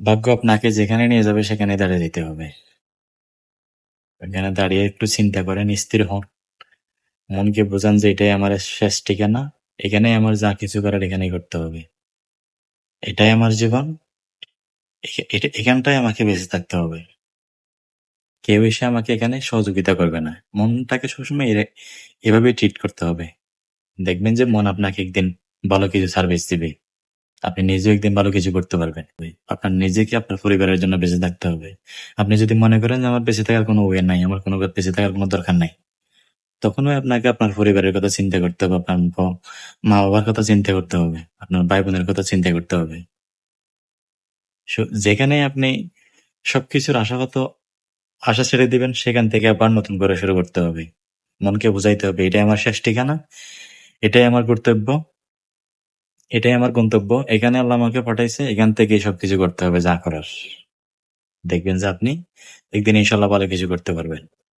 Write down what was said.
ভাগ্য আপনাকে যেখানে নিয়ে যাবে সেখানে দাঁড়িয়ে দিতে হবে। এখানে দাঁড়িয়ে একটু চিন্তা করেন, স্থির হন, মনকে বোঝান যে এটাই আমার শেষ ঠিকানা, এখানেই আমার যা কিছু করার এখানেই করতে হবে, এটাই আমার জীবন, এখানটাই আমাকে বেঁচে থাকতে হবে, কেউ এসে আমাকে এখানে সহযোগিতা করবে না। মনটাকে সবসময় এভাবে ট্রিট করতে হবে। দেখবেন যে মন আপনাকে একদিন ভালো কিছু সার্ভিস দিবে, আপনি নিজেও একদিন ভালো কিছু করতে পারবেন। আপনার নিজেকে আপনার পরিবারের জন্য বেঁচে থাকতে হবে। আপনি যদি মনে করেন যে আমার বেঁচে থাকার কোনো ওয়ে নাই, আমার কোনো বেঁচে থাকার কোনো দরকার নাই, তখনই আপনাকে আপনার পরিবারের কথা চিন্তা করতে হবে, আপনার মা বাবার কথা চিন্তা করতে হবে, আপনার ভাই বোনের কথা চিন্তা করতে হবে। যেখানে আপনি সবকিছুর আশা ছেড়ে দিবেন, সেখান থেকে আবার নতুন করে শুরু করতে হবে। মনকে বুঝাইতে হবে এটাই আমার শেষ ঠিকানা, এটাই আমার কর্তব্য, এটাই আমার গন্তব্য, এখানে আল্লাহ আমাকে পাঠাইছে, এখান থেকে সবকিছু করতে হবে যা করার। দেখবেন যে আপনি একদিন ইনশাল্লাহ ভালো কিছু করতে পারবেন।